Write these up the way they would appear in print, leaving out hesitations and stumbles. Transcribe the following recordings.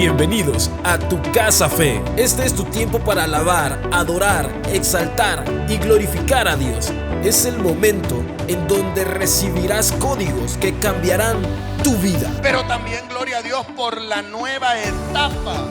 Bienvenidos a Tu Casa Fe. Este es tu tiempo para alabar, adorar, exaltar y glorificar a Dios. Es el momento en donde recibirás códigos que cambiarán tu vida. Pero también gloria a Dios por la nueva etapa.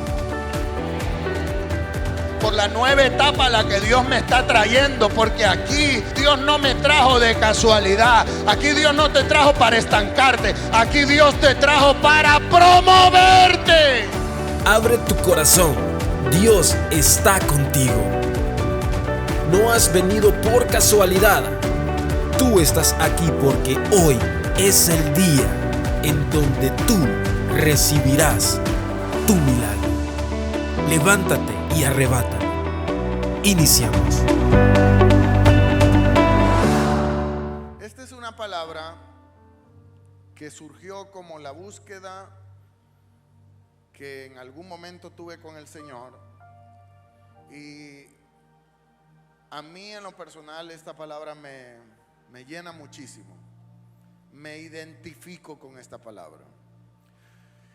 Por la nueva etapa a la que Dios me está trayendo, porque aquí Dios no me trajo de casualidad. Aquí Dios no te trajo para estancarte. Aquí Dios te trajo para promoverte. Abre tu corazón. Dios está contigo. No has venido por casualidad. Tú estás aquí porque hoy es el día en donde tú recibirás tu milagro. Levántate y arrebata. Iniciamos. Esta es una palabra que surgió como la búsqueda que en algún momento tuve con el Señor, y a mí en lo personal esta palabra me llena muchísimo. Me identifico con esta palabra.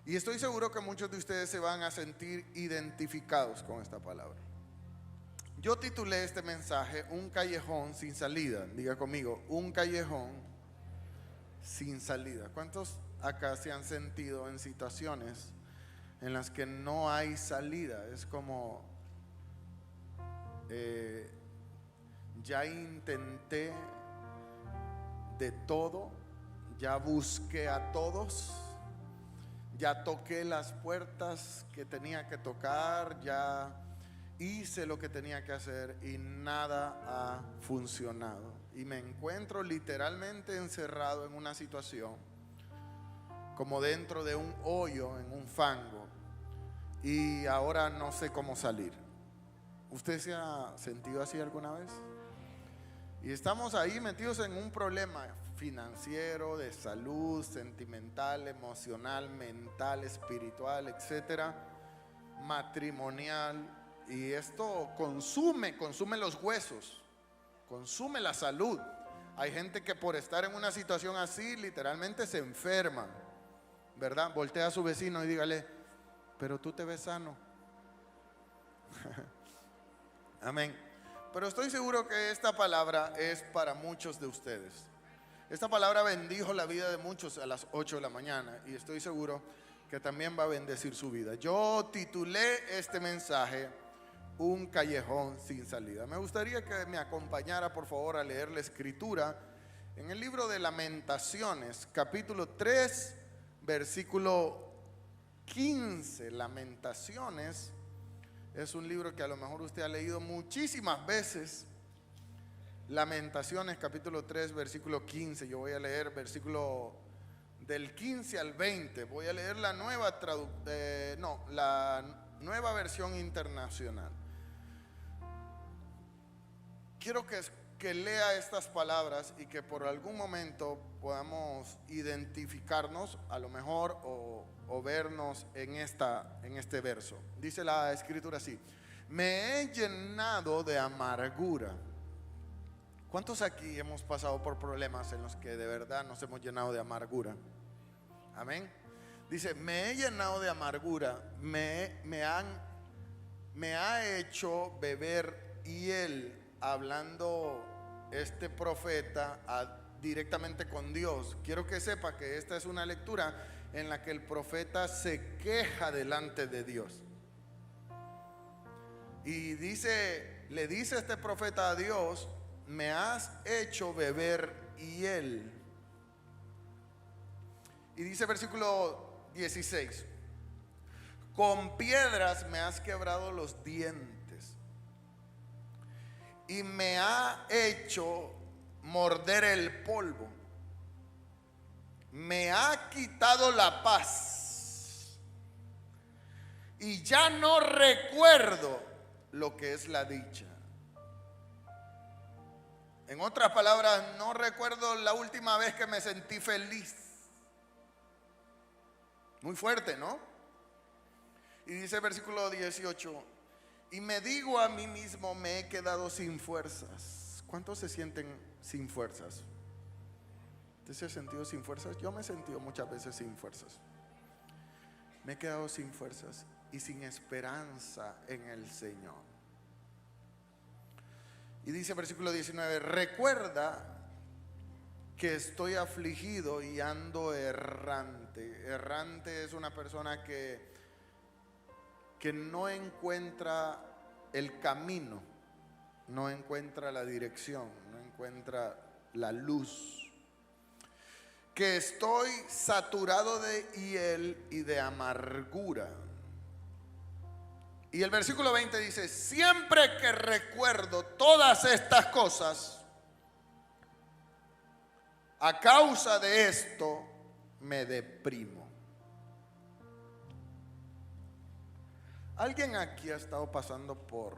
Y estoy seguro que muchos de ustedes se van a sentir identificados con esta palabra. Yo titulé este mensaje Un callejón sin salida. Diga conmigo, un callejón sin salida. ¿Cuántos acá se han sentido en situaciones en las que no hay salida? Es como, ya intenté de todo, ya busqué a todos, ya toqué las puertas que tenía que tocar, ya hice lo que tenía que hacer y nada ha funcionado. Y me encuentro literalmente encerrado en una situación como dentro de un hoyo, en un fango, y ahora no sé cómo salir. ¿Usted se ha sentido así alguna vez? Y estamos ahí metidos en un problema financiero, de salud, sentimental, emocional, mental, espiritual, etcétera, matrimonial. Y esto consume los huesos, consume la salud. Hay gente que por estar en una situación así literalmente se enferma, ¿verdad? Voltea a su vecino y dígale, pero tú te ves sano. Amén. Pero estoy seguro que esta palabra es para muchos de ustedes. Esta palabra bendijo la vida de muchos a las 8 de la mañana, y estoy seguro que también va a bendecir su vida. Yo titulé este mensaje Un callejón sin salida. Me gustaría que me acompañara por favor a leer la escritura en el libro de Lamentaciones, capítulo 3, versículo 15. Lamentaciones es un libro que a lo mejor usted ha leído muchísimas veces. Lamentaciones, capítulo 3, versículo 15. Yo voy a leer versículo del 15 al 20. Voy a leer la nueva versión internacional. Quiero que lea estas palabras y que por algún momento podamos identificarnos a lo mejor o vernos en este verso. Dice la escritura así: me he llenado de amargura. ¿Cuántos aquí hemos pasado por problemas en los que de verdad nos hemos llenado de amargura? Amén. Dice, me he llenado de amargura, me ha hecho beber hiel. Hablando este profeta directamente con Dios. Quiero que sepa que esta es una lectura en la que el profeta se queja delante de Dios. Y le dice este profeta a Dios, me has hecho beber hiel. Y dice versículo 16, con piedras me has quebrado los dientes y me ha hecho morder el polvo. Me ha quitado la paz y ya no recuerdo lo que es la dicha. En otras palabras, no recuerdo la última vez que me sentí feliz. Muy fuerte, ¿no? Y dice el versículo 18, y me digo a mí mismo, me he quedado sin fuerzas. ¿Cuántos se sienten sin fuerzas? ¿Usted se ha sentido sin fuerzas? Yo me he sentido muchas veces sin fuerzas. Me he quedado sin fuerzas y sin esperanza en el Señor. Y dice versículo 19: recuerda que estoy afligido y ando errante. Errante es una persona que no encuentra el camino, no encuentra la dirección, no encuentra la luz. Que estoy saturado de hiel y de amargura. Y el versículo 20 dice: siempre que recuerdo todas estas cosas, a causa de esto me deprimo. ¿Alguien aquí ha estado pasando por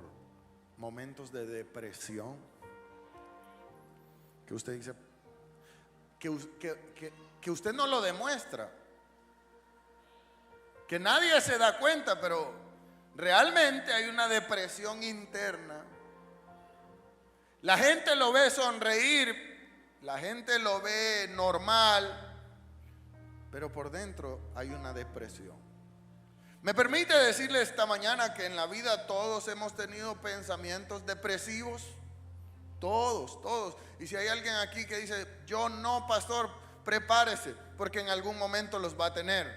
momentos de depresión? Que usted dice que usted no lo demuestra, que nadie se da cuenta, pero realmente hay una depresión interna. La gente lo ve sonreír, la gente lo ve normal, pero por dentro hay una depresión. Me permite decirle esta mañana que en la vida todos hemos tenido pensamientos depresivos. Todos. Y si hay alguien aquí que dice: yo no, pastor, prepárese, porque en algún momento los va a tener.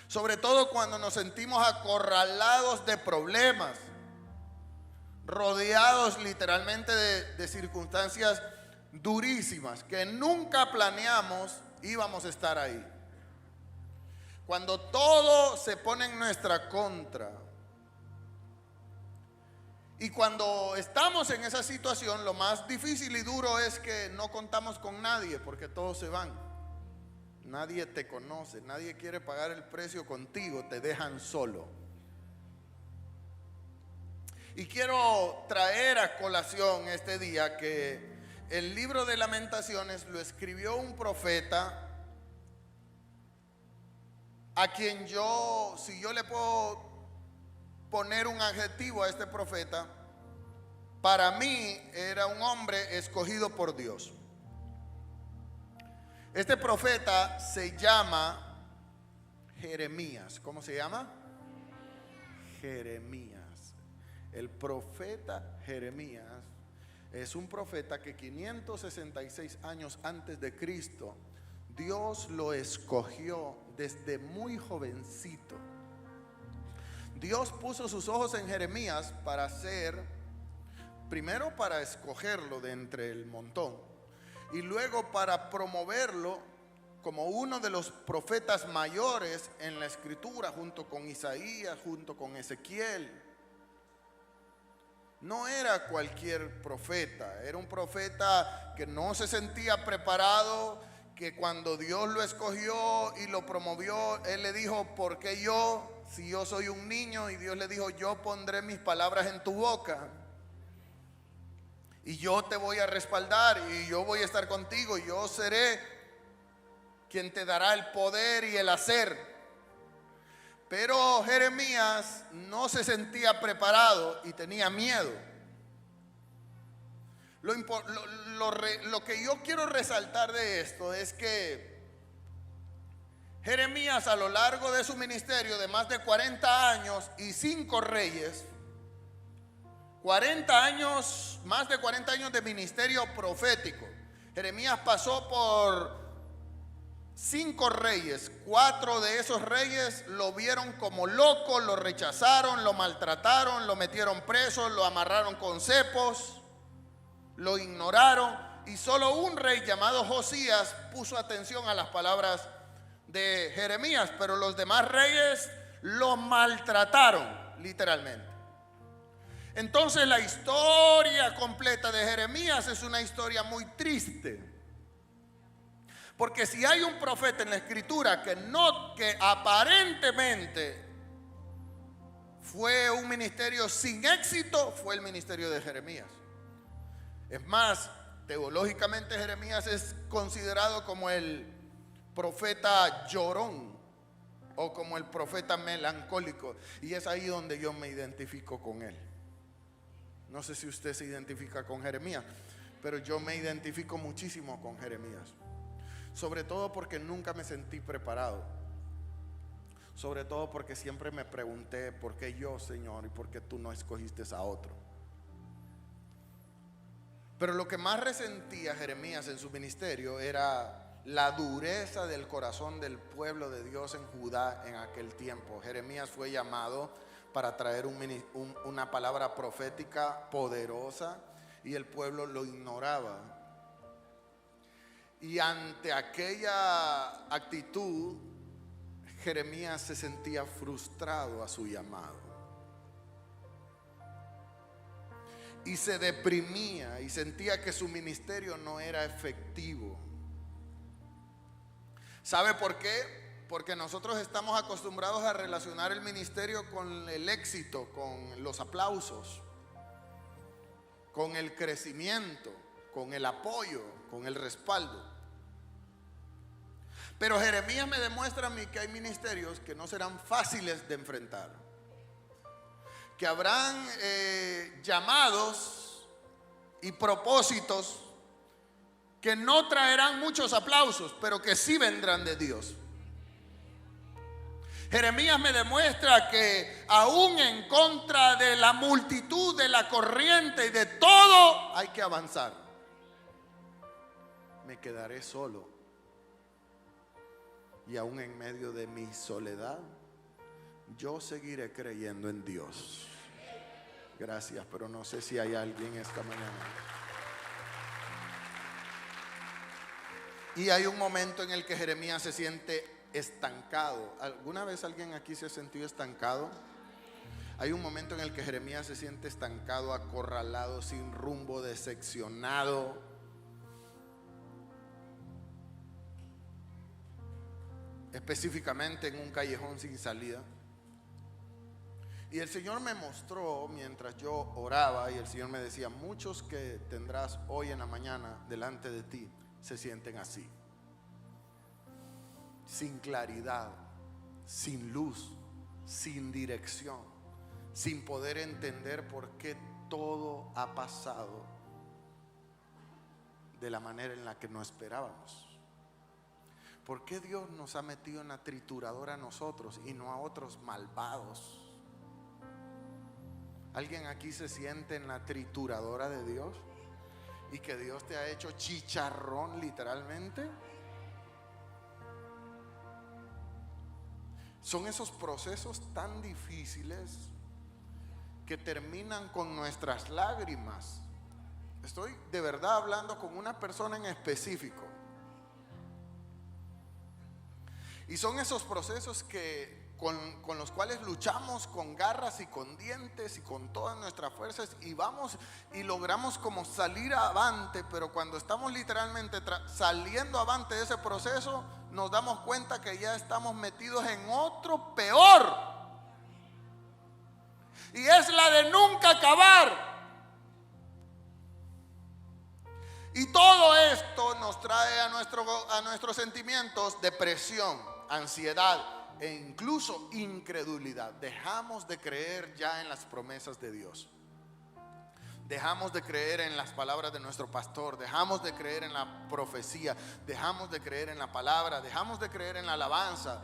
Sobre todo cuando nos sentimos acorralados de problemas, rodeados literalmente de circunstancias durísimas que nunca planeamos íbamos a estar ahí. Cuando todo se pone en nuestra contra. Y cuando estamos en esa situación, lo más difícil y duro es que no contamos con nadie, porque todos se van. Nadie te conoce, nadie quiere pagar el precio contigo, te dejan solo. Y quiero traer a colación este día que el libro de Lamentaciones lo escribió un profeta a quien si yo le puedo poner un adjetivo a este profeta, para mí era un hombre escogido por Dios. Este profeta se llama Jeremías. ¿Cómo se llama? Jeremías. El profeta Jeremías es un profeta que 566 años antes de Cristo Dios lo escogió desde muy jovencito. Dios puso sus ojos en Jeremías primero para escogerlo de entre el montón, y luego para promoverlo como uno de los profetas mayores en la escritura, junto con Isaías, junto con Ezequiel. No era cualquier profeta, era un profeta que no se sentía preparado, que cuando Dios lo escogió y lo promovió, él le dijo: ¿por qué yo? Si yo soy un niño. Y Dios le dijo: yo pondré mis palabras en tu boca y yo te voy a respaldar y yo voy a estar contigo, y yo seré quien te dará el poder y el hacer. Pero Jeremías no se sentía preparado y tenía miedo. Lo que yo quiero resaltar de esto es que Jeremías, a lo largo de su ministerio de más de 40 años y 5 reyes, 40 años, más de 40 años de ministerio profético, Jeremías pasó por 5 reyes. 4 de esos reyes lo vieron como loco, lo rechazaron, lo maltrataron, lo metieron preso, lo amarraron con cepos, lo ignoraron, y solo un rey llamado Josías puso atención a las palabras de Jeremías, pero los demás reyes lo maltrataron literalmente. Entonces la historia completa de Jeremías es una historia muy triste, porque si hay un profeta en la escritura que aparentemente fue un ministerio sin éxito, fue el ministerio de Jeremías. Es más, teológicamente Jeremías es considerado como el profeta llorón o como el profeta melancólico, y es ahí donde yo me identifico con él. No sé si usted se identifica con Jeremías, pero yo me identifico muchísimo con Jeremías, sobre todo porque nunca me sentí preparado. Sobre todo porque siempre me pregunté, ¿por qué yo, Señor? ¿Y por qué tú no escogiste a otro? Pero lo que más resentía Jeremías en su ministerio era la dureza del corazón del pueblo de Dios en Judá en aquel tiempo. Jeremías fue llamado para traer una palabra profética poderosa y el pueblo lo ignoraba. Y ante aquella actitud, Jeremías se sentía frustrado a su llamado. Y se deprimía y sentía que su ministerio no era efectivo. ¿Sabe por qué? Porque nosotros estamos acostumbrados a relacionar el ministerio con el éxito, con los aplausos, con el crecimiento, con el apoyo, con el respaldo. Pero Jeremías me demuestra a mí que hay ministerios que no serán fáciles de enfrentar, que habrán llamados y propósitos que no traerán muchos aplausos, pero que sí vendrán de Dios. Jeremías me demuestra que aún en contra de la multitud, de la corriente y de todo, hay que avanzar. Me quedaré solo. Y aún en medio de mi soledad, yo seguiré creyendo en Dios. Gracias, pero no sé si hay alguien esta mañana. Y hay un momento en el que Jeremías se siente estancado. ¿Alguna vez alguien aquí se ha sentido estancado? Hay un momento en el que Jeremías se siente estancado, acorralado, sin rumbo, decepcionado. Específicamente en un callejón sin salida. Y el Señor me mostró mientras yo oraba, y el Señor me decía: muchos que tendrás hoy en la mañana delante de ti se sienten así, sin claridad, sin luz, sin dirección, sin poder entender por qué todo ha pasado de la manera en la que no esperábamos. ¿Por qué Dios nos ha metido en la trituradora a nosotros y no a otros malvados? ¿Alguien aquí se siente en la trituradora de Dios? ¿Y que Dios te ha hecho chicharrón literalmente? Son esos procesos tan difíciles que terminan con nuestras lágrimas. Estoy de verdad hablando con una persona en específico. Y son esos procesos que con los cuales luchamos con garras y con dientes y con todas nuestras fuerzas, y vamos y logramos como salir avante, pero cuando estamos literalmente saliendo avante de ese proceso, nos damos cuenta que ya estamos metidos en otro peor, y es la de nunca acabar. Y todo esto nos trae a nuestros sentimientos depresión, ansiedad e incluso incredulidad. Dejamos de creer ya en las promesas de Dios. Dejamos de creer en las palabras de nuestro pastor. Dejamos de creer en la profecía. Dejamos de creer en la palabra. Dejamos de creer en la alabanza.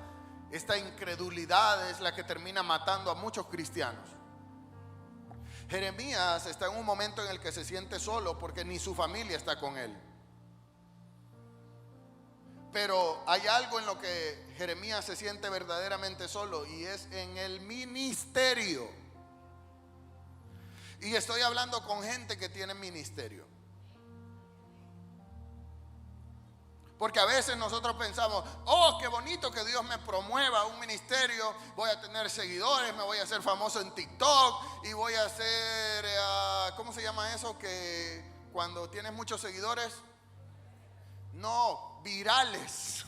Esta incredulidad es la que termina matando a muchos cristianos. Jeremías está en un momento en el que se siente solo porque ni su familia está con él. Pero hay algo en lo que Jeremías se siente verdaderamente solo, y es en el ministerio. Y estoy hablando con gente que tiene ministerio. Porque a veces nosotros pensamos: oh, qué bonito que Dios me promueva un ministerio, voy a tener seguidores, me voy a hacer famoso en TikTok y voy a hacer, ¿cómo se llama eso? Que cuando tienes muchos seguidores, no, virales.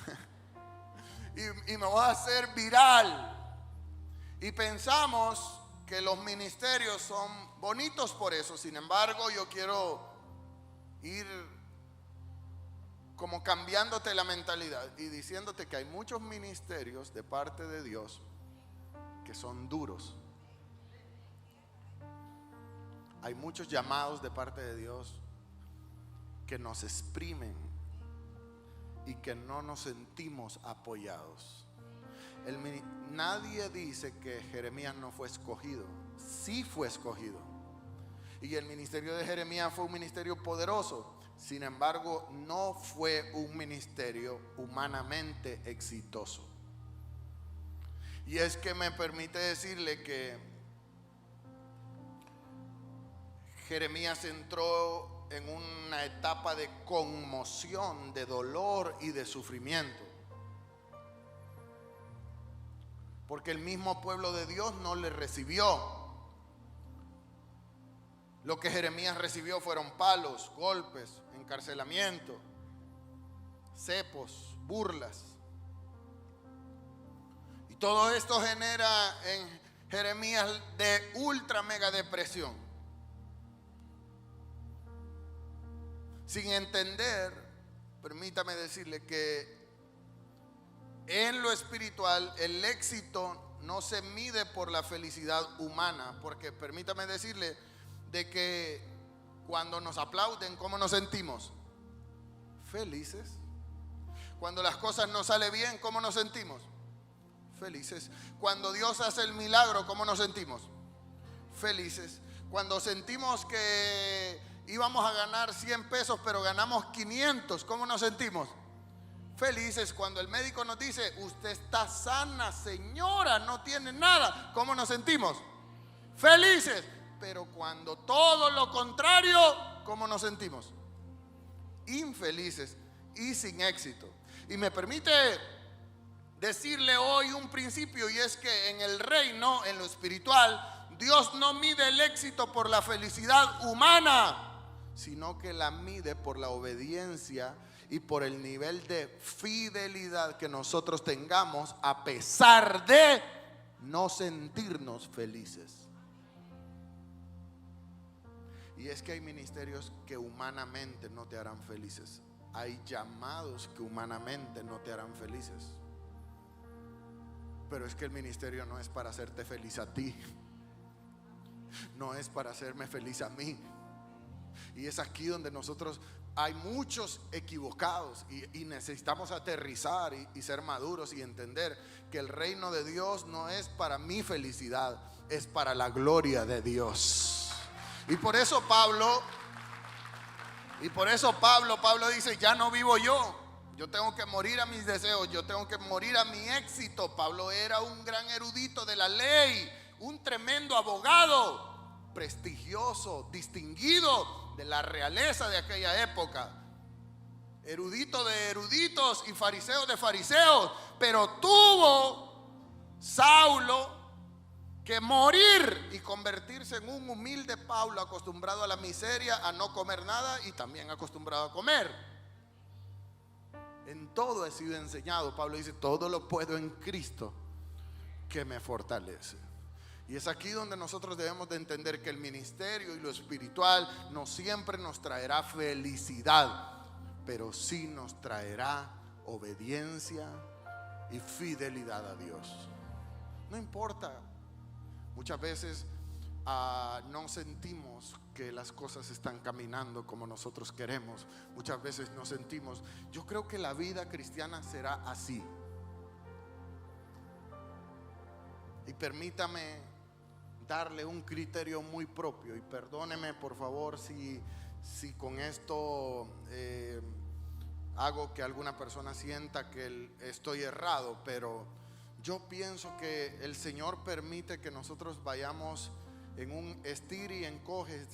y me voy a hacer viral. Y pensamos que los ministerios son bonitos por eso. Sin embargo, yo quiero ir como cambiándote la mentalidad y diciéndote que hay muchos ministerios de parte de Dios que son duros. Hay muchos llamados de parte de Dios que nos exprimen y que no nos sentimos apoyados. Nadie dice que Jeremías no fue escogido. Sí fue escogido. Y el ministerio de Jeremías fue un ministerio poderoso. Sin embargo, no fue un ministerio humanamente exitoso. Y es que me permite decirle que Jeremías entró en una etapa de conmoción, de dolor y de sufrimiento. Porque el mismo pueblo de Dios no le recibió. Lo que Jeremías recibió fueron palos, golpes, encarcelamiento, cepos, burlas. Y todo esto genera en Jeremías de ultra mega depresión. Sin entender, permítame decirle que en lo espiritual el éxito no se mide por la felicidad humana, porque permítame decirle de que cuando nos aplauden, ¿cómo nos sentimos? Felices. Cuando las cosas nos salen bien, ¿cómo nos sentimos? Felices. Cuando Dios hace el milagro, ¿cómo nos sentimos? Felices. Cuando sentimos que íbamos a ganar 100 pesos, pero ganamos 500, ¿cómo nos sentimos? Felices. Cuando el médico nos dice, usted está sana, señora, no tiene nada, ¿cómo nos sentimos? Felices. Pero cuando todo lo contrario, ¿cómo nos sentimos? Infelices y sin éxito. Y me permite decirle hoy un principio, y es que en el reino, en lo espiritual, Dios no mide el éxito por la felicidad humana, sino que la mide por la obediencia y por el nivel de fidelidad que nosotros tengamos a pesar de no sentirnos felices. Y es que hay ministerios que humanamente no te harán felices. Hay llamados que humanamente no te harán felices. Pero es que el ministerio no es para hacerte feliz a ti. No es para hacerme feliz a mí. Y es aquí donde nosotros hay muchos equivocados y necesitamos aterrizar y ser maduros y entender que el reino de Dios no es para mi felicidad, es para la gloria de Dios. Y por eso Pablo dice, ya no vivo yo. Yo tengo que morir a mis deseos, yo tengo que morir a mi éxito. Pablo era un gran erudito de la ley, un tremendo abogado, prestigioso, distinguido de la realeza de aquella época. Erudito de eruditos y fariseo de fariseos. Pero tuvo Saulo que morir y convertirse en un humilde Pablo, acostumbrado a la miseria, a no comer nada y también acostumbrado a comer. En todo he sido enseñado. Pablo dice, todo lo puedo en Cristo que me fortalece. Y es aquí donde nosotros debemos de entender que el ministerio y lo espiritual no siempre nos traerá felicidad, pero sí nos traerá obediencia y fidelidad a Dios. No importa. Muchas veces no sentimos que las cosas están caminando como nosotros queremos. Muchas veces nos sentimos, yo creo que la vida cristiana será así. Y permítame darle un criterio muy propio. Y perdóneme por favor si con esto hago que alguna persona sienta que estoy errado, pero yo pienso que el Señor permite que nosotros vayamos en un estir y encoge,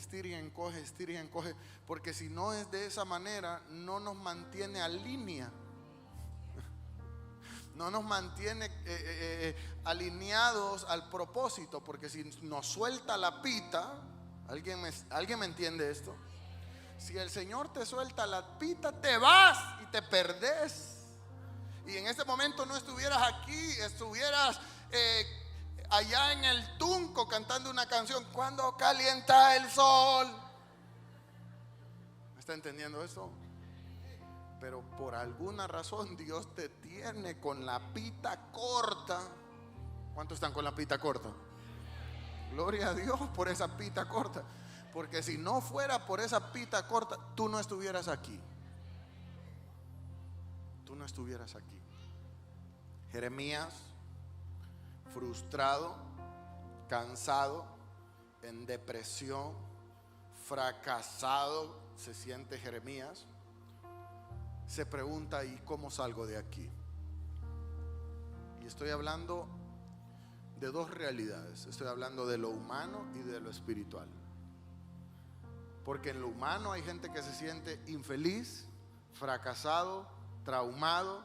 porque si no es de esa manera, no nos mantiene a línea, no nos mantiene alineados al propósito, porque si nos suelta la pita, ¿alguien me entiende esto? Si el Señor te suelta la pita, te vas y te perdés. Y en este momento no estuvieras aquí, estuvieras allá en el Tunco cantando una canción, cuando calienta el sol. ¿Me está entendiendo esto? Pero por alguna razón Dios te tiene con la pita corta. ¿Cuántos están con la pita corta? Gloria a Dios por esa pita corta. Porque si no fuera por esa pita corta, tú no estuvieras aquí. Tú no estuvieras aquí. Jeremías frustrado, cansado, en depresión, fracasado, se siente Jeremías. Se pregunta: ¿y cómo salgo de aquí? Y estoy hablando de dos realidades. Estoy hablando de lo humano y de lo espiritual. Porque en lo humano hay gente que se siente infeliz, fracasado, traumado,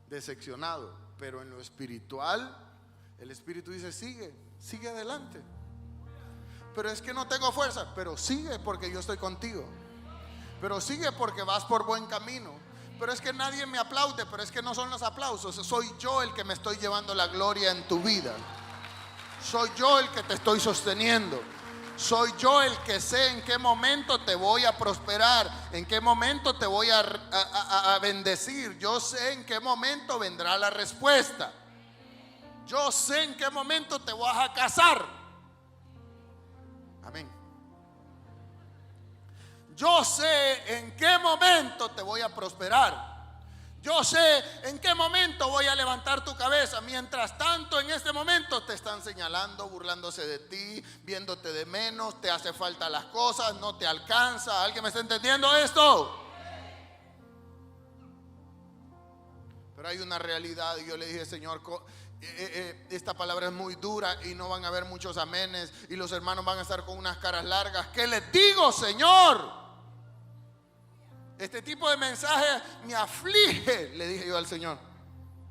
decepcionado. Pero en lo espiritual, el Espíritu dice: sigue adelante. Pero es que no tengo fuerza. Pero sigue, porque yo estoy contigo. Pero sigue, porque vas por buen camino. Pero es que nadie me aplaude. Pero es que no son los aplausos. Soy yo el que me estoy llevando la gloria en tu vida. Soy yo el que te estoy sosteniendo. Soy yo el que sé en qué momento te voy a prosperar, en qué momento te voy a bendecir. Yo sé en qué momento vendrá la respuesta. Yo sé en qué momento te vas a casar. Amén. Yo sé en qué momento te voy a prosperar. Yo sé en qué momento voy a levantar tu cabeza. Mientras tanto, en este momento te están señalando, burlándose de ti, viéndote de menos, te hace falta las cosas, no te alcanza. ¿Alguien me está entendiendo esto? Pero hay una realidad, y yo le dije: Señor, esta palabra es muy dura y no van a haber muchos amenes, y los hermanos van a estar con unas caras largas. ¿Qué les digo, Señor? Este tipo de mensaje me aflige, le dije yo al Señor.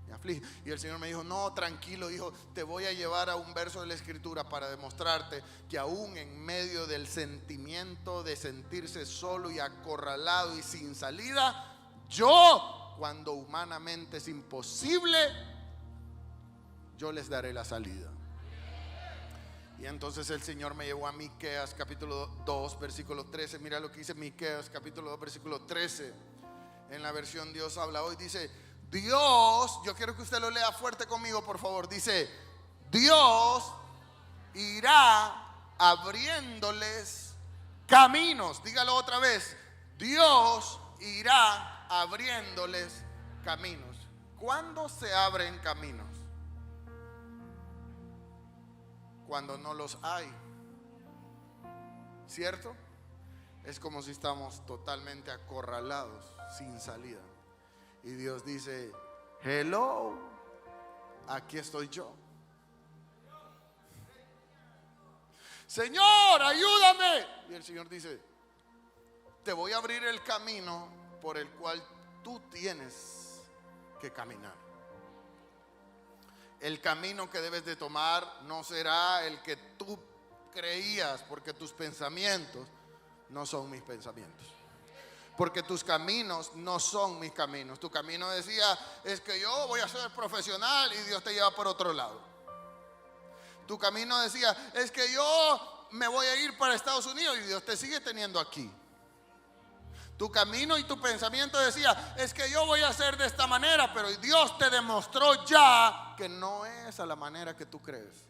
Me aflige. Y el Señor me dijo: no, tranquilo, hijo, te voy a llevar a un verso de la Escritura para demostrarte que aún en medio del sentimiento de sentirse solo y acorralado y sin salida, yo, cuando humanamente es imposible, yo les daré la salida. Y entonces el Señor me llevó a Miqueas capítulo 2 versículo 13. Mira lo que dice Miqueas capítulo 2 versículo 13. En la versión Dios habla hoy. Dice: Dios, yo quiero que usted lo lea fuerte conmigo, por favor. Dice: Dios irá abriéndoles caminos. Dígalo otra vez: Dios irá abriéndoles caminos. ¿Cuándo se abren caminos? Cuando no los hay, ¿cierto? Es como si estamos totalmente acorralados, sin salida. Y Dios dice: hello, aquí estoy yo. Señor, ayúdame. Y el Señor dice: te voy a abrir el camino por el cual tú tienes que caminar. El camino que debes de tomar no será el que tú creías, porque tus pensamientos no son mis pensamientos. Porque tus caminos no son mis caminos. Tu camino decía: es que yo voy a ser profesional, y Dios te lleva por otro lado. Tu camino decía: es que yo me voy a ir para Estados Unidos, y Dios te sigue teniendo aquí. Tu camino y tu pensamiento decía: es que yo voy a hacer de esta manera, pero Dios te demostró ya que no es a la manera que tú crees.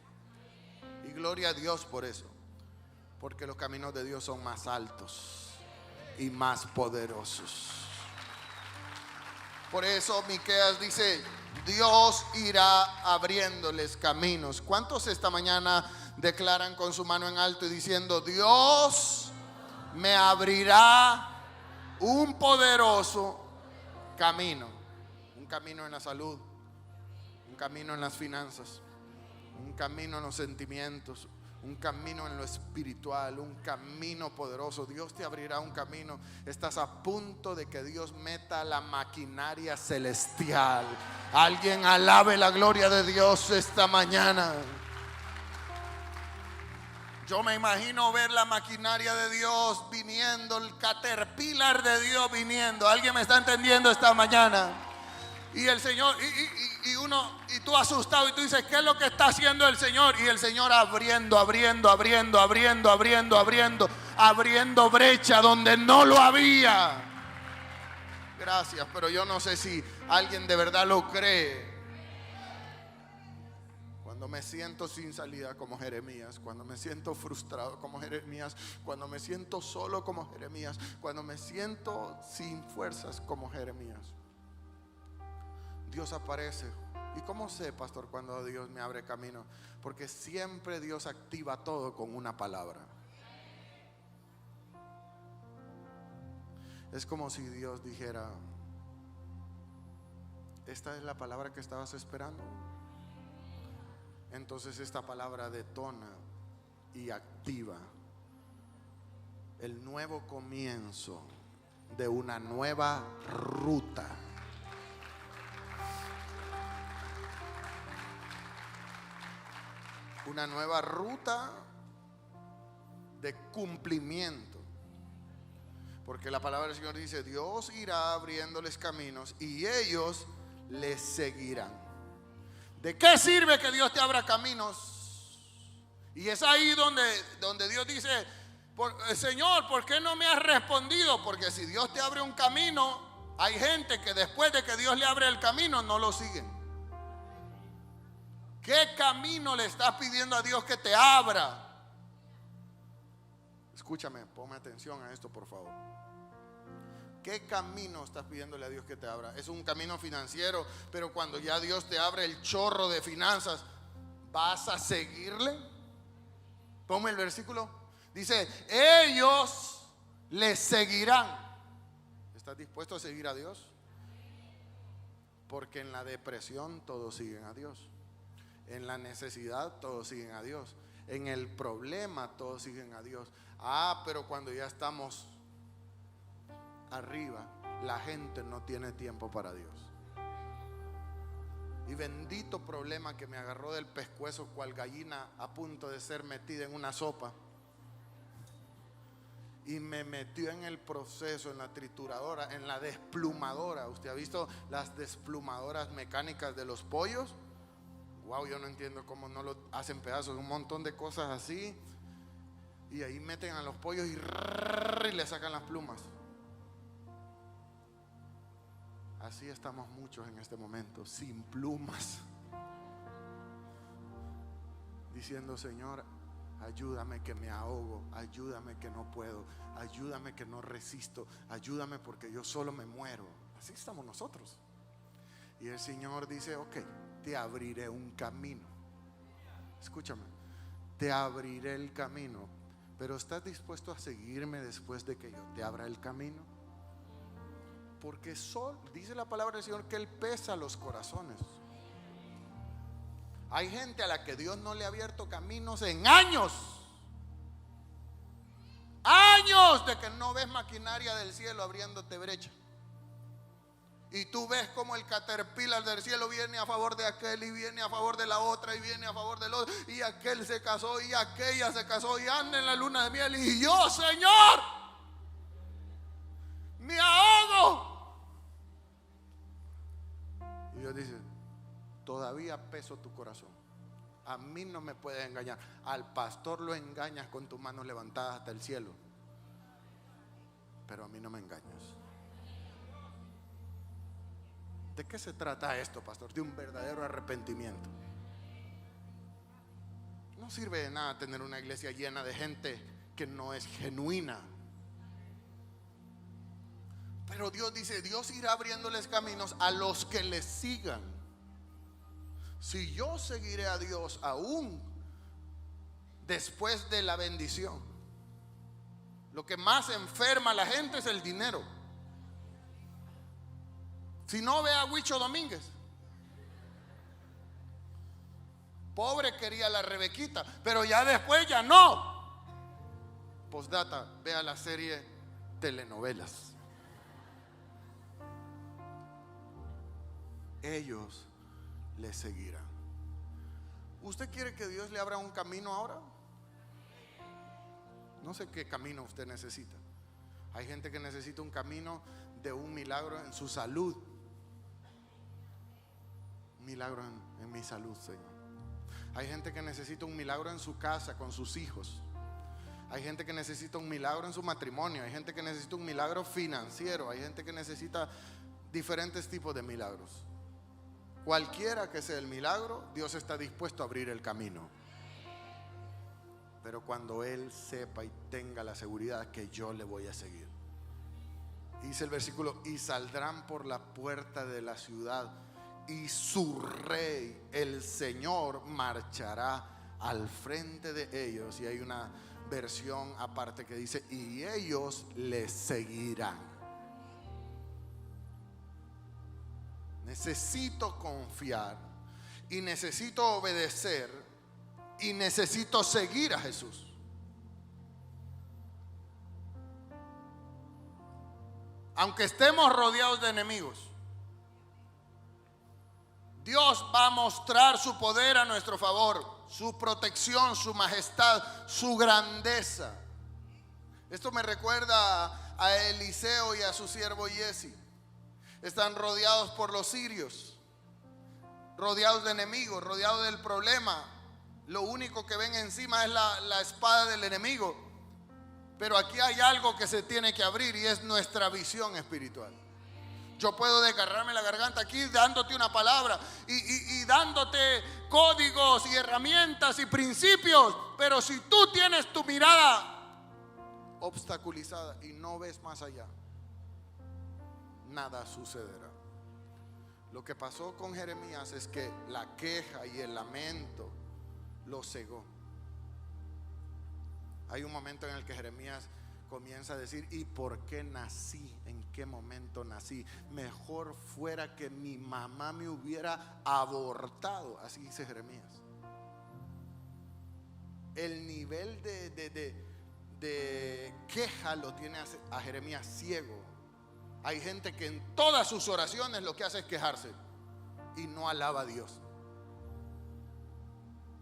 Y gloria a Dios por eso, porque los caminos de Dios son más altos y más poderosos. Por eso Miqueas dice: Dios irá abriéndoles caminos. ¿Cuántos esta mañana declaran con su mano en alto y diciendo: Dios me abrirá un poderoso camino? Un camino en la salud, un camino en las finanzas, un camino en los sentimientos, un camino en lo espiritual, un camino poderoso. Dios te abrirá un camino. Estás a punto de que Dios meta la maquinaria celestial. Alguien alabe la gloria de Dios esta mañana. Yo me imagino ver la maquinaria de Dios viniendo, el caterpillar de Dios viniendo. ¿Alguien me está entendiendo esta mañana? Y el Señor, y tú asustado, y tú dices: ¿qué es lo que está haciendo el Señor? Y el Señor abriendo brecha donde no lo había. Gracias, pero yo no sé si alguien de verdad lo cree. Cuando me siento sin salida como Jeremías, cuando me siento frustrado como Jeremías, cuando me siento solo como Jeremías, cuando me siento sin fuerzas como Jeremías, Dios aparece ¿Y cómo sé, pastor, cuando Dios me abre camino? Porque siempre Dios activa todo con una palabra. Es como si Dios dijera: esta es la palabra que estabas esperando. Entonces esta palabra detona y activa el nuevo comienzo de una nueva ruta. Una nueva ruta de cumplimiento. Porque la palabra del Señor dice: Dios irá abriéndoles caminos y ellos les seguirán. ¿De qué sirve que Dios te abra caminos? Y es ahí donde Dios dice: Señor, ¿por qué no me has respondido? Porque si Dios te abre un camino, hay gente que después de que Dios le abre el camino no lo siguen. ¿Qué camino le estás pidiendo a Dios que te abra? Escúchame, ponme atención a esto, por favor. ¿Qué camino estás pidiéndole a Dios que te abra? Es un camino financiero, pero cuando ya Dios te abre el chorro de finanzas, ¿vas a seguirle? Ponme el versículo. Dice: ellos le seguirán. ¿Estás dispuesto a seguir a Dios? Porque en la depresión todos siguen a Dios. En la necesidad todos siguen a Dios. En el problema todos siguen a Dios. Pero cuando ya estamos arriba, la gente no tiene tiempo para Dios. Y bendito problema que me agarró del pescuezo cual gallina a punto de ser metida en una sopa. Y me metió en el proceso, en la trituradora, en la desplumadora. ¿Usted ha visto las desplumadoras mecánicas de los pollos? Wow, yo no entiendo cómo no lo hacen pedazos, un montón de cosas así. Y ahí meten a los pollos y le sacan las plumas. Así estamos muchos en este momento, sin plumas, diciendo: Señor, ayúdame que me ahogo, ayúdame que no puedo, ayúdame que no resisto, ayúdame porque yo solo me muero. Así estamos nosotros. Y el Señor dice: ok, te abriré un camino. Escúchame, te abriré el camino, pero ¿estás dispuesto a seguirme después de que yo te abra el camino? Porque dice la palabra del Señor que Él pesa los corazones. Hay gente a la que Dios no le ha abierto caminos en años. Años de que no ves maquinaria del cielo abriéndote brecha. Y tú ves como el caterpillar del cielo viene a favor de aquel y viene a favor de la otra y viene a favor del otro. Y aquel se casó y aquella se casó y anda en la luna de miel. Y yo, Señor, me ahogo. Y Dios dice: todavía peso tu corazón. A mí no me puedes engañar. Al pastor lo engañas con tus manos levantadas hasta el cielo, pero a mí no me engañas. ¿De qué se trata esto, pastor? De un verdadero arrepentimiento. No sirve de nada tener una iglesia llena de gente que no es genuina. Pero Dios dice: Dios irá abriéndoles caminos a los que les sigan. Si yo seguiré a Dios aún después de la bendición, lo que más enferma a la gente es el dinero. Si no, ve a Huicho Domínguez. Pobre, quería la Rebequita, pero ya después ya no. Postdata, vea la serie telenovelas. Ellos le seguirán. ¿Usted quiere que Dios le abra un camino ahora? No sé qué camino usted necesita. Hay gente que necesita un camino de un milagro en su salud. Un milagro en mi salud, Señor. Hay gente que necesita un milagro en su casa con sus hijos. Hay gente que necesita un milagro en su matrimonio. Hay gente que necesita un milagro financiero. Hay gente que necesita diferentes tipos de milagros. Cualquiera que sea el milagro, Dios está dispuesto a abrir el camino. Pero cuando Él sepa y tenga la seguridad que yo le voy a seguir. Dice el versículo: y saldrán por la puerta de la ciudad y su rey, el Señor, marchará al frente de ellos. Y hay una versión aparte que dice: y ellos le seguirán. Necesito confiar y necesito obedecer y necesito seguir a Jesús. Aunque estemos rodeados de enemigos, Dios va a mostrar su poder a nuestro favor, su protección, su majestad, su grandeza. Esto me recuerda a Eliseo y a su siervo Giesi. Están rodeados por los sirios, rodeados de enemigos, rodeados del problema. Lo único que ven encima es la espada del enemigo. Pero aquí hay algo que se tiene que abrir, y es nuestra visión espiritual. Yo puedo desgarrarme la garganta aquí dándote una palabra y dándote códigos y herramientas y principios, pero si tú tienes tu mirada obstaculizada y no ves más allá, nada sucederá. Lo que pasó con Jeremías es que la queja y el lamento lo cegó. Hay un momento en el que Jeremías comienza a decir: ¿y por qué nací? ¿En qué momento nací? Mejor fuera que mi mamá me hubiera abortado. Así dice Jeremías. El nivel de queja lo tiene a Jeremías ciego. Hay gente que en todas sus oraciones lo que hace es quejarse y no alaba a Dios.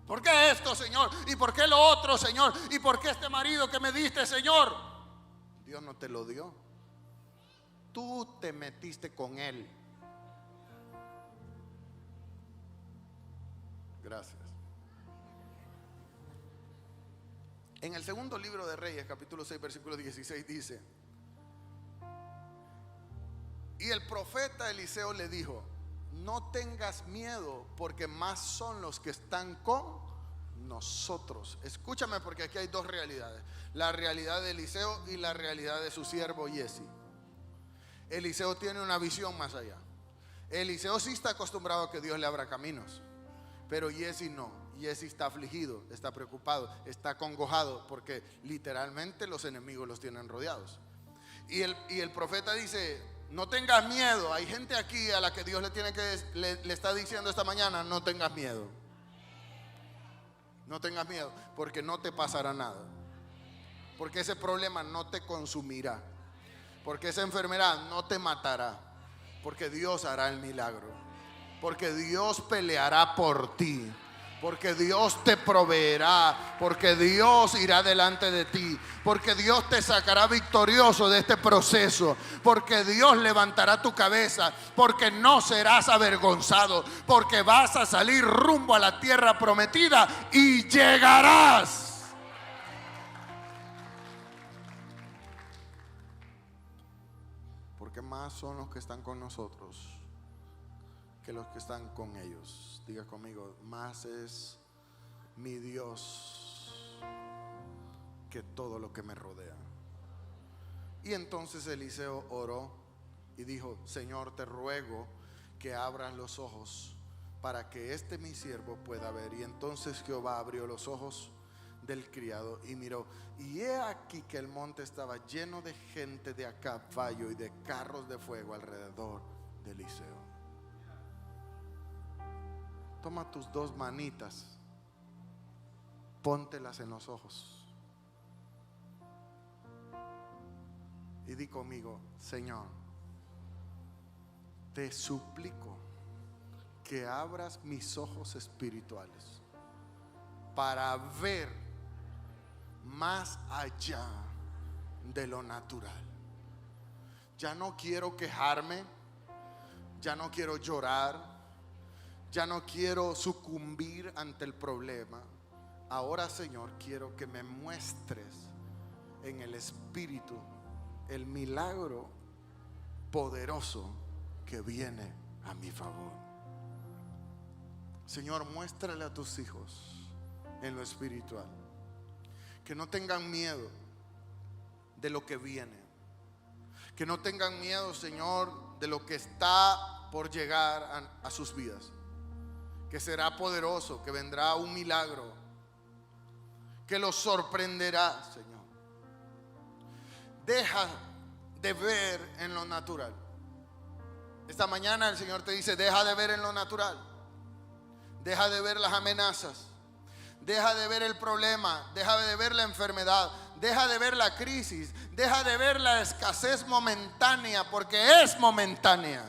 ¿Por qué esto, Señor? ¿Y por qué lo otro, Señor? ¿Y por qué este marido que me diste, Señor? Dios no te lo dio. Tú te metiste con él. Gracias. En el segundo libro de Reyes, capítulo 6, versículo 16, dice: y el profeta Eliseo le dijo: no tengas miedo, porque más son los que están con nosotros. Escúchame, porque aquí hay dos realidades: la realidad de Eliseo y la realidad de su siervo Giesi. Eliseo tiene una visión más allá. Eliseo sí está acostumbrado a que Dios le abra caminos, pero Giesi no. Giesi está afligido, está preocupado, está acongojado, porque literalmente los enemigos los tienen rodeados. Y el profeta dice: no tengas miedo. Hay gente aquí a la que Dios le está diciendo esta mañana: no tengas miedo. No tengas miedo, porque no te pasará nada. Porque ese problema no te consumirá. Porque esa enfermedad no te matará. Porque Dios hará el milagro. Porque Dios peleará por ti. Porque Dios te proveerá, porque Dios irá delante de ti, porque Dios te sacará victorioso de este proceso, porque Dios levantará tu cabeza, porque no serás avergonzado, porque vas a salir rumbo a la tierra prometida y llegarás. Porque más son los que están con nosotros que los que están con ellos. Diga conmigo: más es mi Dios que todo lo que me rodea. Y entonces Eliseo oró y dijo: Señor, te ruego que abras los ojos para que mi siervo pueda ver. Y entonces Jehová abrió los ojos del criado y miró, y he aquí que el monte estaba lleno de gente de a caballo y de carros de fuego alrededor de Eliseo. Toma tus dos manitas, póntelas en los ojos y di conmigo: Señor, te suplico que abras mis ojos espirituales para ver más allá de lo natural. Ya no quiero quejarme, ya no quiero llorar, ya no quiero sucumbir ante el problema. Ahora, Señor, quiero que me muestres en el Espíritu el milagro poderoso que viene a mi favor. Señor, muéstrale a tus hijos en lo espiritual que no tengan miedo de lo que viene, que no tengan miedo, Señor, de lo que está por llegar a sus vidas, que será poderoso, que vendrá un milagro, que los sorprenderá, Señor. Deja de ver en lo natural. Esta mañana el Señor te dice: deja de ver en lo natural, deja de ver las amenazas, deja de ver el problema, deja de ver la enfermedad, deja de ver la crisis, deja de ver la escasez momentánea, porque es momentánea.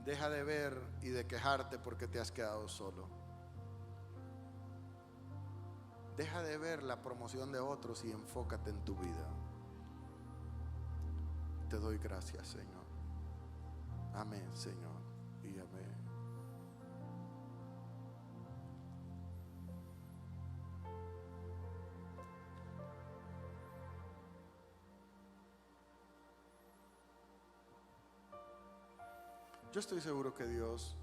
Deja de ver y de quejarte porque te has quedado solo. Deja de ver la promoción de otros y enfócate en tu vida. Te doy gracias, Señor. Amén, Señor, y amén. Yo estoy seguro que Dios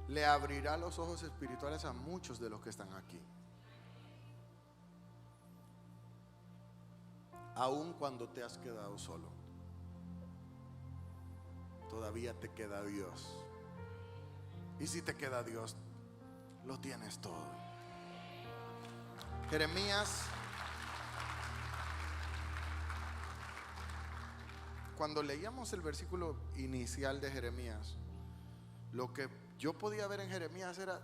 le abrirá los ojos espirituales a muchos de los que están aquí. Aun cuando te has quedado solo, todavía te queda Dios. Y si te queda Dios, lo tienes todo. Jeremías, cuando leíamos el versículo inicial de Jeremías, lo que yo podía ver en Jeremías era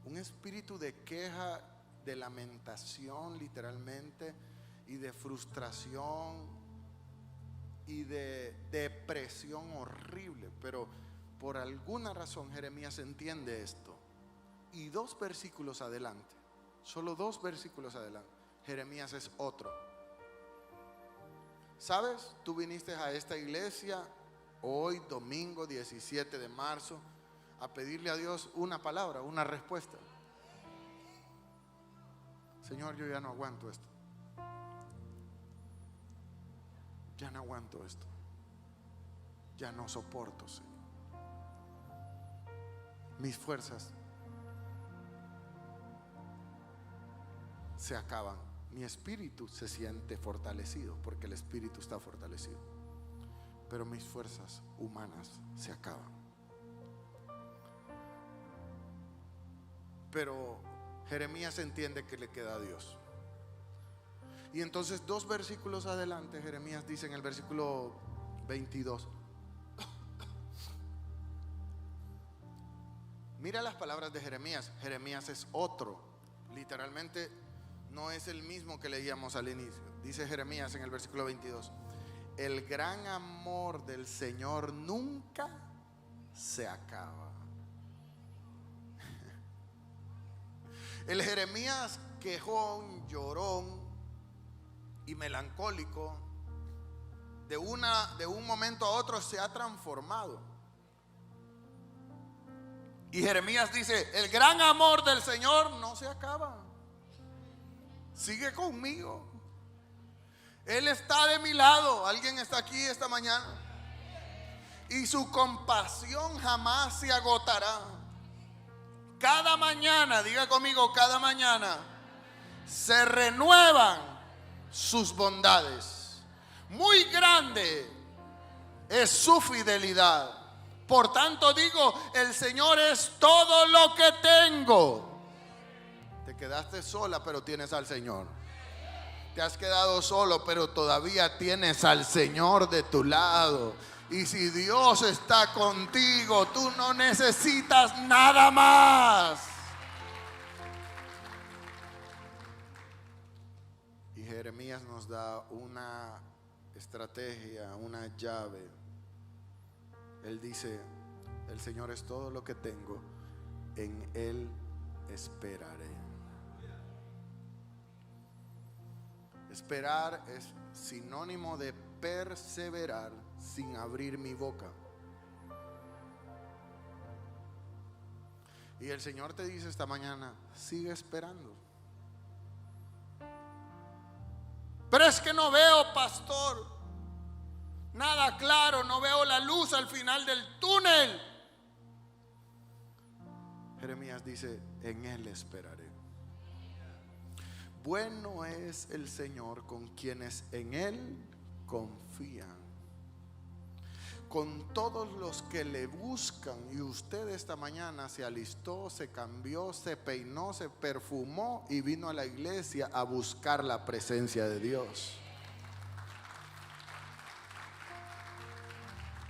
un espíritu de queja, de lamentación literalmente, y de frustración y de depresión horrible. Pero por alguna razón Jeremías entiende esto, y 2 versículos adelante, solo 2 versículos adelante, Jeremías es otro. ¿Sabes? Tú viniste a esta iglesia hoy, domingo 17 de marzo, a pedirle a Dios una palabra, una respuesta. Señor, yo ya no aguanto esto. Ya no aguanto esto. Ya no soporto, Señor. Mis fuerzas se acaban. Mi espíritu se siente fortalecido porque el espíritu está fortalecido, pero mis fuerzas humanas se acaban. Pero Jeremías entiende que le queda a Dios. Y entonces 2 versículos adelante, Jeremías dice en el versículo 22. Mira las palabras de Jeremías. Jeremías es otro. Literalmente no es el mismo que leíamos al inicio. Dice Jeremías en el versículo 22: el gran amor del Señor nunca se acaba. El Jeremías quejón, llorón y melancólico, de un momento a otro se ha transformado. Y Jeremías dice: el gran amor del Señor no se acaba. Sigue conmigo. Él está de mi lado. Alguien está aquí esta mañana. Y su compasión jamás se agotará. Cada mañana, diga conmigo, cada mañana se renuevan sus bondades. Muy grande es su fidelidad. Por tanto digo, el Señor es todo lo que tengo. Te quedaste sola, pero tienes al Señor. Te has quedado solo, pero todavía tienes al Señor de tu lado. Y si Dios está contigo, tú no necesitas nada más. Y Jeremías nos da una estrategia, una llave. Él dice: el Señor es todo lo que tengo, en Él esperaré. Esperar es sinónimo de perseverar sin abrir mi boca. Y el Señor te dice esta mañana: sigue esperando. Pero es que no veo, pastor, nada claro, no veo la luz al final del túnel. Jeremías dice: en Él esperaré. Bueno es el Señor con quienes en Él confían. con todos los que le buscan. Y usted esta mañana se alistó, se cambió, se peinó, se perfumó y vino a la iglesia a buscar la presencia de Dios.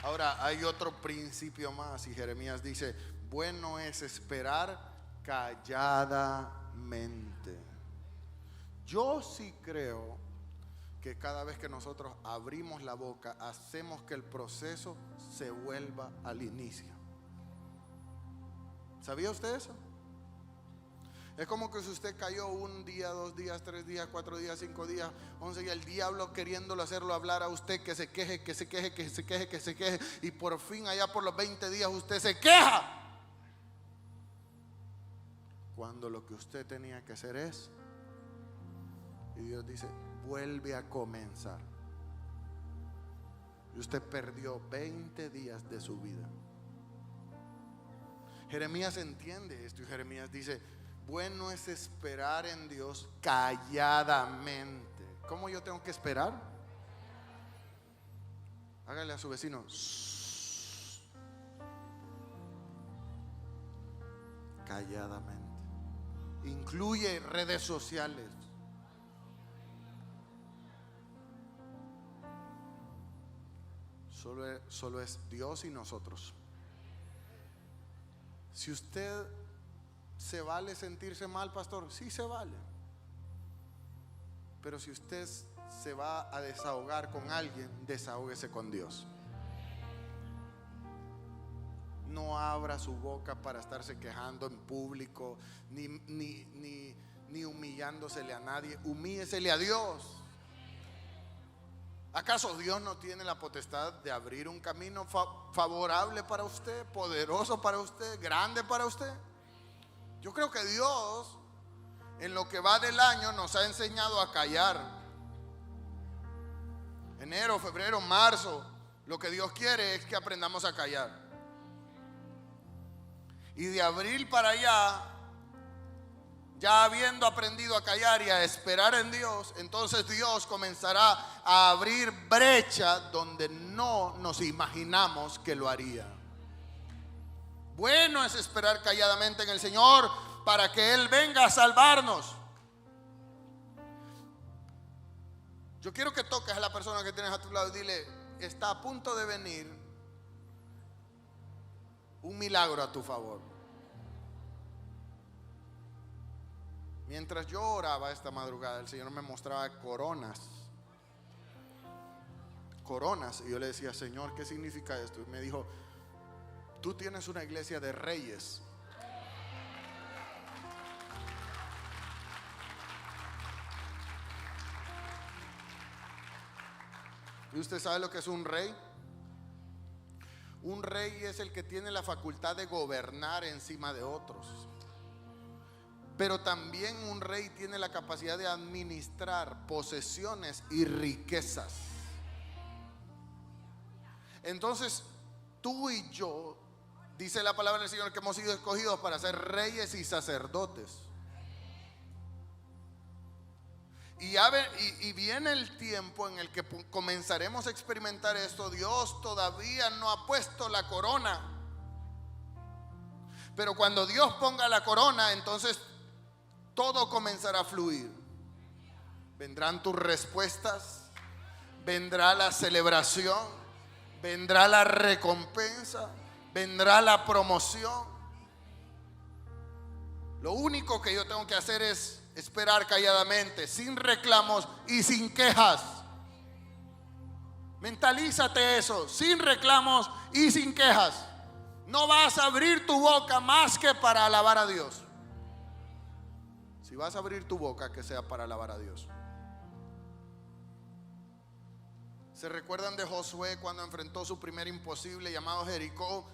Ahora hay otro principio más, y Jeremías dice: bueno es esperar calladamente. Yo sí creo que cada vez que nosotros abrimos la boca, hacemos que el proceso se vuelva al inicio. ¿Sabía usted eso? Es como que si usted cayó un día, 2 días, 3 días, 4 días, 5 días, 11 días, el diablo queriéndolo hacerlo hablar a usted, que se queje, que se queje, que se queje, que se queje, y por fin allá por los 20 días usted se queja, cuando lo que usted tenía que hacer es, y Dios dice: vuelve a comenzar. Y usted perdió 20 días de su vida. Jeremías entiende esto, y Jeremías dice: bueno es esperar en Dios calladamente. ¿Cómo yo tengo que esperar? Hágale a su vecino: calladamente. Incluye redes sociales. Solo es Dios y nosotros. Si usted se vale sentirse mal, pastor, sí se vale. Pero si usted se va a desahogar con alguien, desahóguese con Dios. No abra su boca para estarse quejando en público, ni humillándosele a nadie. Humíllesele a Dios. ¿Acaso Dios no tiene la potestad de abrir un camino favorable para usted, poderoso para usted, grande para usted? Yo creo que Dios, en lo que va del año, nos ha enseñado a callar. Enero, febrero, marzo, lo que Dios quiere es que aprendamos a callar. Y de abril para allá, ya habiendo aprendido a callar y a esperar en Dios, entonces Dios comenzará a abrir brecha donde no nos imaginamos que lo haría. Bueno es esperar calladamente en el Señor para que Él venga a salvarnos. Yo quiero que toques a la persona que tienes a tu lado y dile: está a punto de venir un milagro a tu favor. Mientras yo oraba esta madrugada, el Señor me mostraba coronas. Y yo le decía: Señor, ¿qué significa esto? Y me dijo: tú tienes una iglesia de reyes. ¿Y usted sabe lo que es un rey? Un rey es el que tiene la facultad de gobernar encima de otros. Pero también un rey tiene la capacidad de administrar posesiones y riquezas. Entonces, tú y yo, dice la palabra del Señor, que hemos sido escogidos para ser reyes y sacerdotes. Y viene el tiempo en el que comenzaremos a experimentar esto. Dios todavía no ha puesto la corona, pero cuando Dios ponga la corona, entonces todo comenzará a fluir. Vendrán tus respuestas, vendrá la celebración, vendrá la recompensa, vendrá la promoción. Lo único que yo tengo que hacer es esperar calladamente, sin reclamos y sin quejas. Mentalízate eso: sin reclamos y sin quejas. No vas a abrir tu boca más que para alabar a Dios. Si vas a abrir tu boca, que sea para alabar a Dios. ¿Se recuerdan de Josué cuando enfrentó su primer imposible llamado Jericó?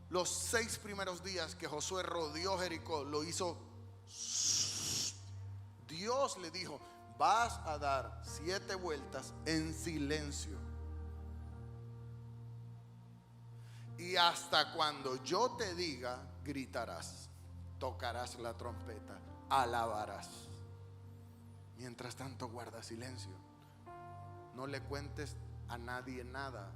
Los 6 primeros días que Josué rodeó Jericó, lo hizo. Dios le dijo: vas a dar 7 vueltas en silencio. Y hasta cuando yo te diga, gritarás, tocarás la trompeta, alabarás. Mientras tanto, guarda silencio. No le cuentes a nadie nada.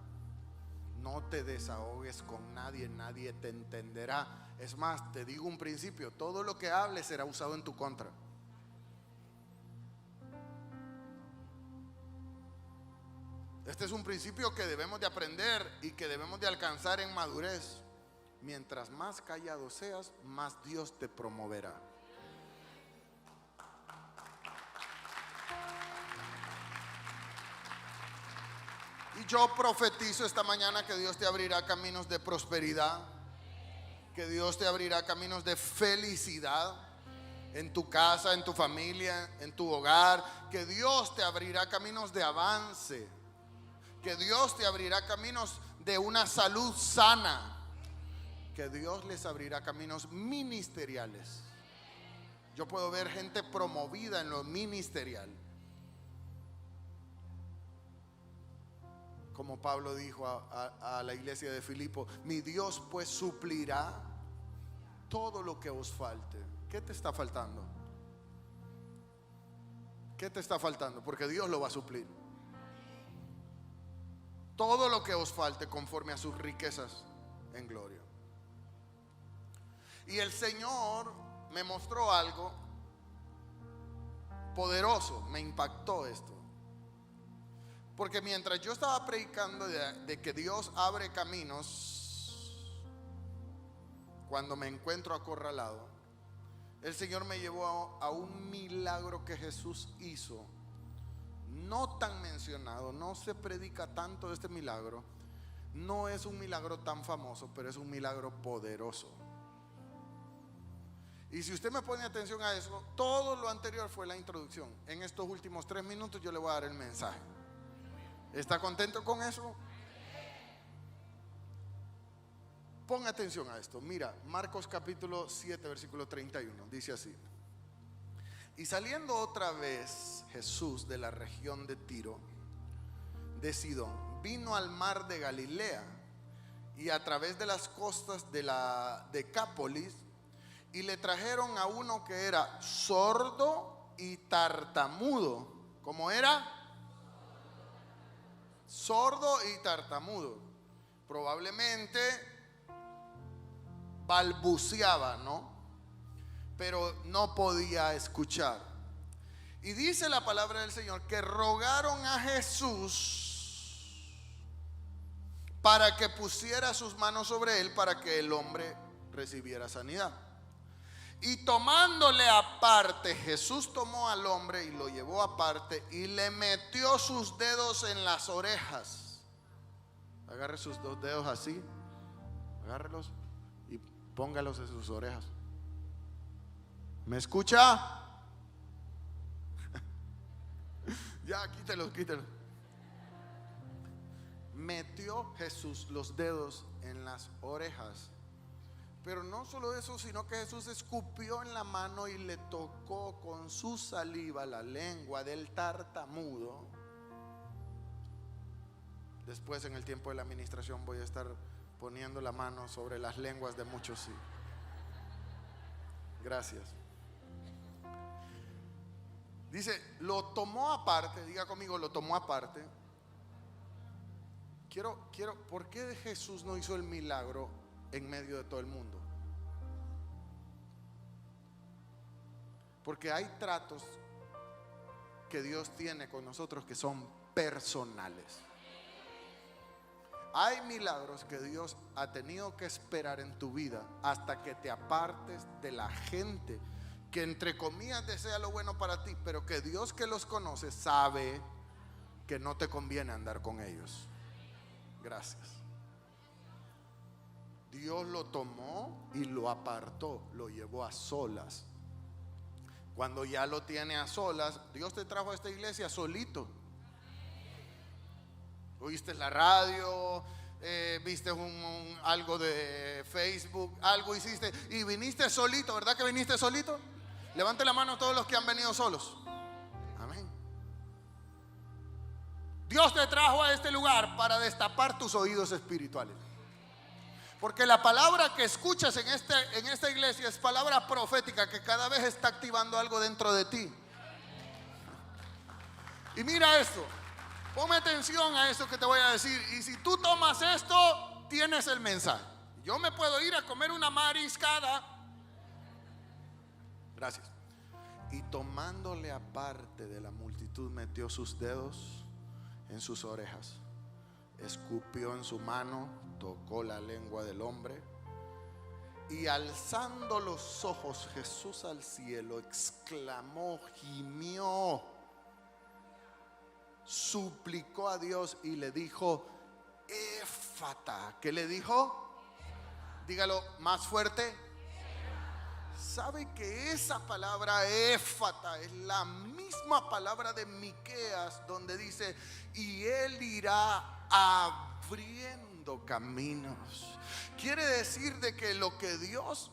No te desahogues con nadie, nadie te entenderá. Es más, te digo un principio: todo lo que hables será usado en tu contra. Este es un principio que debemos de aprender y que debemos de alcanzar en madurez. Mientras más callado seas, más Dios te promoverá. Y yo profetizo esta mañana que Dios te abrirá caminos de prosperidad, que Dios te abrirá caminos de felicidad en tu casa, en tu familia, en tu hogar, que Dios te abrirá caminos de avance, que Dios te abrirá caminos de una salud sana, que Dios les abrirá caminos ministeriales. Yo puedo ver gente promovida en lo ministerial. Como Pablo dijo a la iglesia de Filipo: mi Dios pues suplirá todo lo que os falte. ¿Qué te está faltando? ¿Qué te está faltando? Porque Dios lo va a suplir. Todo lo que os falte conforme a sus riquezas en gloria. Y el Señor me mostró algo poderoso, me impactó esto. Porque mientras yo estaba predicando de que Dios abre caminos, cuando me encuentro acorralado, el Señor me llevó a un milagro que Jesús hizo, no tan mencionado, no se predica tanto de este milagro, no es un milagro tan famoso, pero es un milagro poderoso. Y si usted me pone atención a eso, todo lo anterior fue la introducción. En estos últimos 3 minutos yo le voy a dar el mensaje. ¿Está contento con eso? Ponga atención a esto. Mira, Marcos capítulo 7, versículo 31. Dice así: y saliendo otra vez Jesús de la región de Tiro, de Sidón, vino al mar de Galilea y a través de las costas de la Decápolis, y le trajeron a uno que era sordo y tartamudo. ¿Cómo era? Sordo y tartamudo. Probablemente balbuceaba, ¿no? Pero no podía escuchar. Y dice la palabra del Señor que rogaron a Jesús para que pusiera sus manos sobre él, para que el hombre recibiera sanidad. Y tomándole aparte, Jesús tomó al hombre y lo llevó aparte y le metió sus dedos en las orejas. Agarre sus 2 dedos así, agárrelos y póngalos en sus orejas. ¿Me escucha? Ya, quítelos. Metió Jesús los dedos en las orejas. Pero no solo eso, sino que Jesús escupió en la mano y le tocó con su saliva la lengua del tartamudo. Después, en el tiempo de la administración, voy a estar poniendo la mano sobre las lenguas de muchos. Sí. Gracias. Dice, lo tomó aparte. Diga conmigo, lo tomó aparte. ¿Por qué Jesús no hizo el milagro en medio de todo el mundo? Porque hay tratos que Dios tiene con nosotros que son personales. Hay milagros que Dios ha tenido que esperar en tu vida hasta que te apartes de la gente que entre comillas desea lo bueno para ti, pero que Dios, que los conoce, sabe que no te conviene andar con ellos. Gracias. Dios lo tomó y lo apartó, lo llevó a solas. Cuando ya lo tiene a solas, Dios te trajo a esta iglesia solito. Oíste la radio, viste algo de Facebook, algo hiciste y viniste solito, ¿verdad que viniste solito? Levante la mano todos los que han venido solos. Amén. Dios te trajo a este lugar para destapar tus oídos espirituales. Porque la palabra que escuchas en esta iglesia es palabra profética que cada vez está activando algo dentro de ti. Y mira esto. Ponme atención a esto que te voy a decir. Y si tú tomas esto, tienes el mensaje. Yo me puedo ir a comer una mariscada. Gracias. Y tomándole aparte de la multitud, metió sus dedos en sus orejas, escupió en su mano, tocó la lengua del hombre, y alzando los ojos Jesús al cielo, exclamó, gimió, suplicó a Dios y le dijo, Éfata. ¿Qué le dijo? Dígalo más fuerte. ¿Sabe que esa palabra éfata es la misma palabra de Miqueas, donde dice, y él irá abriendo caminos? Quiere decir de que lo que Dios,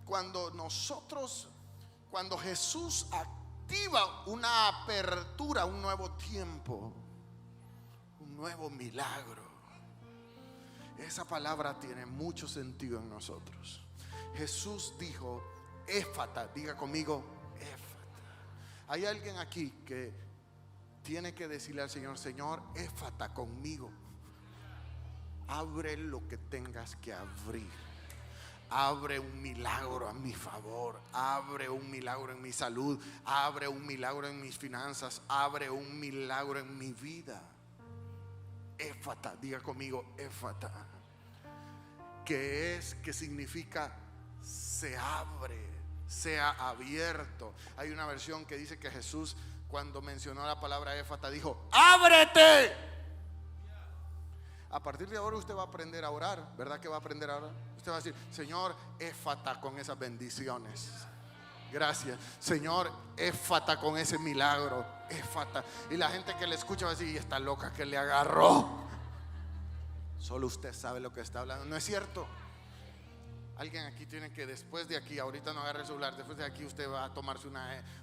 cuando Jesús activa una apertura, un nuevo tiempo, un nuevo milagro, esa palabra tiene mucho sentido en nosotros. Jesús dijo, Éfata, diga conmigo, Éfata. Hay alguien aquí que tiene que decirle al Señor, Señor, Éfata conmigo. Abre lo que tengas que abrir. Abre un milagro a mi favor. Abre un milagro en mi salud. Abre un milagro en mis finanzas. Abre un milagro en mi vida. Éfata, diga conmigo, Éfata. Que significa se abre, sea abierto. Hay una versión que dice que Jesús, cuando mencionó la palabra éfata, dijo, ábrete. A partir de ahora usted va a aprender a orar, ¿verdad que va a aprender a orar? Usted va a decir, Señor, éfata con esas bendiciones. Gracias, Señor, éfata con ese milagro, éfata. Y la gente que le escucha va a decir, está loca que le agarró. Solo usted sabe lo que está hablando, ¿no es cierto? Alguien aquí tiene que, después de aquí, ahorita no agarre el celular, después de aquí usted va a tomarse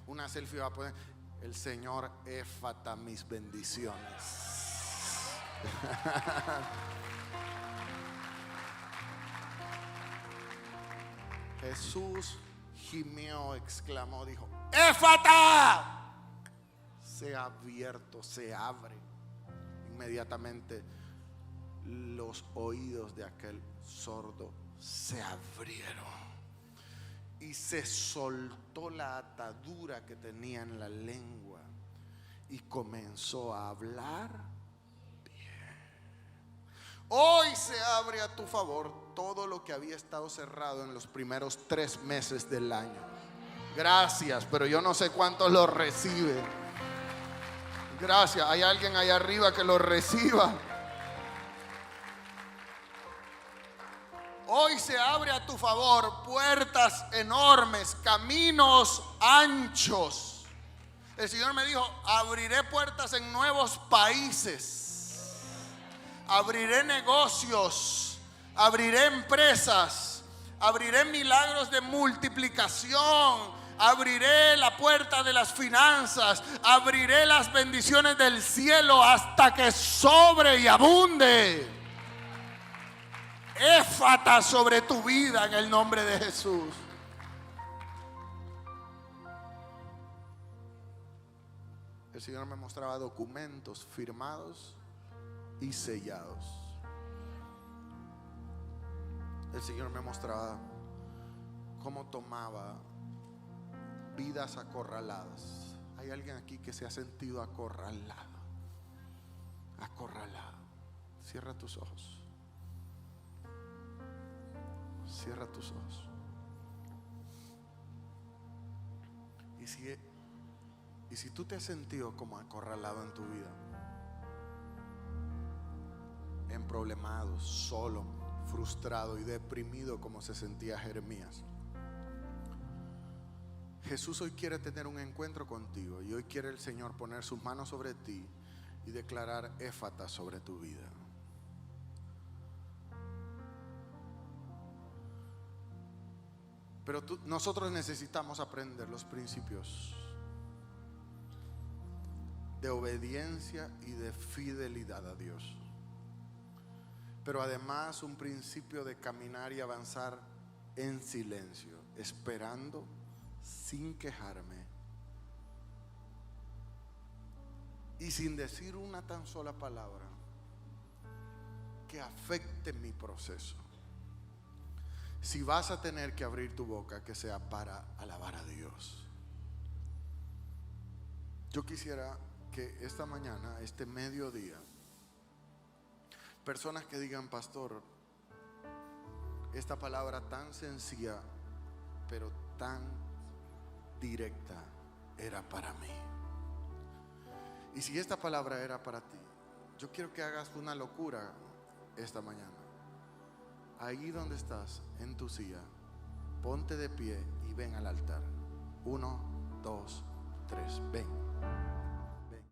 una selfie y va a poner, el Señor éfata mis bendiciones. Jesús gimió, exclamó, dijo, éfata, sea abierto, se abre. Inmediatamente los oídos de aquel sordo se abrieron y se soltó la atadura que tenía en la lengua y comenzó a hablar bien. Hoy se abre a tu favor todo lo que había estado cerrado en los primeros 3 meses del año. Gracias, pero yo no sé cuántos lo reciben. Gracias, hay alguien allá arriba que lo reciba. Hoy se abre a tu favor puertas enormes, caminos anchos. El Señor me dijo, abriré puertas en nuevos países, abriré negocios, abriré empresas, abriré milagros de multiplicación, abriré la puerta de las finanzas, abriré las bendiciones del cielo hasta que sobre y abunde. Éfata sobre tu vida en el nombre de Jesús. El Señor me mostraba documentos firmados y sellados. El Señor me mostraba cómo tomaba vidas acorraladas. Hay alguien aquí que se ha sentido acorralado. Acorralado. Cierra tus ojos. Cierra tus ojos. Y si tú te has sentido como acorralado en tu vida, emproblemado, solo, frustrado y deprimido como se sentía Jeremías, Jesús hoy quiere tener un encuentro contigo. Y hoy quiere el Señor poner sus manos sobre ti y declarar éfata sobre tu vida. Pero nosotros necesitamos aprender los principios de obediencia y de fidelidad a Dios. Pero además un principio de caminar y avanzar en silencio, esperando sin quejarme. y sin decir una tan sola palabra que afecte mi proceso. Si vas a tener que abrir tu boca, que sea para alabar a Dios. Yo quisiera que esta mañana, este mediodía, personas que digan: pastor, esta palabra tan sencilla pero tan directa era para mí. Y si esta palabra era para ti, yo quiero que hagas una locura esta mañana. Ahí donde estás, en tu silla, ponte de pie y ven al altar. 1, 2, 3, ven.